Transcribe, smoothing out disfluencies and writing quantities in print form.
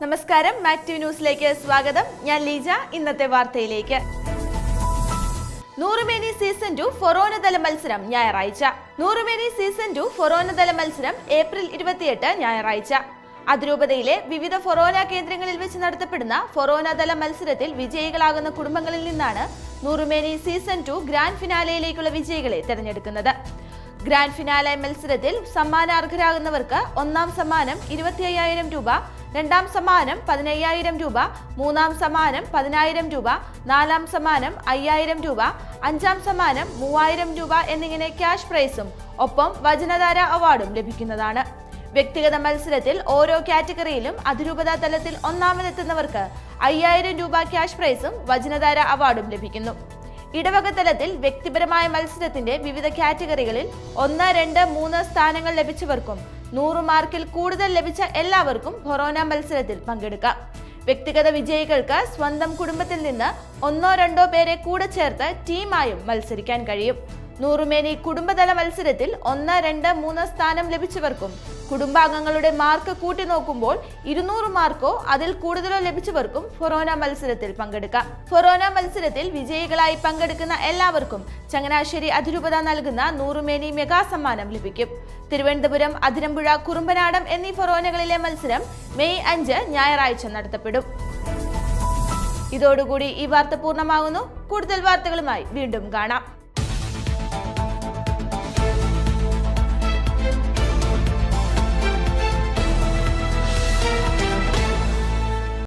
നമസ്കാരം, മാക്ടിവ് ന്യൂസിലേക്ക് സ്വാഗതം. ഞാൻ ലീജ. ഇന്നത്തെ വാർത്തയിലേക്ക്. നൂറുമേനി സീസൺ 2 ഫൊറോനതല മത്സരം ഞായറാഴ്ച. നൂറുമേനി സീസൺ 2 ഫൊറോനതല മത്സരം ഏപ്രിൽ 28 ഞായറാഴ്ച. അതിരൂപതയിലെ വിവിധ ഫൊറോന കേന്ദ്രങ്ങളിൽ വെച്ച് നടത്തപ്പെടുന്ന ഫൊറോനതല മത്സരത്തിൽ വിജയികളാകുന്ന കുടുംബങ്ങളിൽ നിന്നാണ് നൂറുമേനി സീസൺ 2 ഗ്രാൻഡ് ഫിനാലയിലേക്കുള്ള വിജയികളെ തെരഞ്ഞെടുക്കുന്നത്. ഗ്രാൻഡ് ഫിനാലെ മത്സരത്തിൽ സമ്മാനാർഹരാകുന്നവർക്ക് ഒന്നാം സമ്മാനം 25,000 രൂപ, രണ്ടാം സമ്മാനം 15,000 രൂപ, മൂന്നാം സമ്മാനം 10,000 രൂപ, നാലാം സമ്മാനം 5,000 രൂപ, അഞ്ചാം സമ്മാനം 3,000 രൂപ എന്നിങ്ങനെ ക്യാഷ് പ്രൈസും ഒപ്പം വചനധാര അവാർഡും ലഭിക്കുന്നതാണ്. വ്യക്തിഗത മത്സരത്തിൽ ഓരോ കാറ്റഗറിയിലും അതിരൂപതാ തലത്തിൽ ഒന്നാമതെത്തുന്നവർക്ക് 5,000 രൂപ ക്യാഷ് പ്രൈസും വചനധാര അവാർഡും ലഭിക്കുന്നു. ഇടവക തലത്തിൽ വ്യക്തിപരമായ മത്സരത്തിന്റെ വിവിധ കാറ്റഗറികളിൽ 1, 2, 3 സ്ഥാനങ്ങൾ ലഭിച്ചവർക്കും 100 മാർക്കിൽ കൂടുതൽ ലഭിച്ച എല്ലാവർക്കും ഫൊറോന മത്സരത്തിൽ പങ്കെടുക്കാം. വ്യക്തിഗത വിജയികൾക്ക് സ്വന്തം കുടുംബത്തിൽ നിന്ന് 1, 2 പേരെ കൂടെ ചേർത്ത് ടീമായും മത്സരിക്കാൻ കഴിയും. നൂറുമേനി കുടുംബതല മത്സരത്തിൽ 1, 2, 3 സ്ഥാനം ലഭിച്ചവർക്കും കുടുംബാംഗങ്ങളുടെ മാർക്ക് കൂട്ടി നോക്കുമ്പോൾ 200 മാർക്കോ അതിൽ കൂടുതലോ ലഭിച്ചവർക്കും ഫൊറോന മത്സരത്തിൽ പങ്കെടുക്കാം. ഫൊറോന മത്സരത്തിൽ വിജയികളായി പങ്കെടുക്കുന്ന എല്ലാവർക്കും ചങ്ങനാശ്ശേരി അതിരൂപത നൽകുന്ന നൂറുമേനി മെഗാ സമ്മാനം ലഭിക്കും. തിരുവനന്തപുരം, അതിരമ്പുഴ, കുറുമ്പനാടം എന്നീ ഫൊറോനകളിലെ മത്സരം മെയ് 5 ഞായറാഴ്ച നടത്തപ്പെടും. ഇതോടുകൂടി ഈ വാർത്ത പൂർണ്ണമാകുന്നു. കൂടുതൽ വാർത്തകളുമായി വീണ്ടും കാണാം.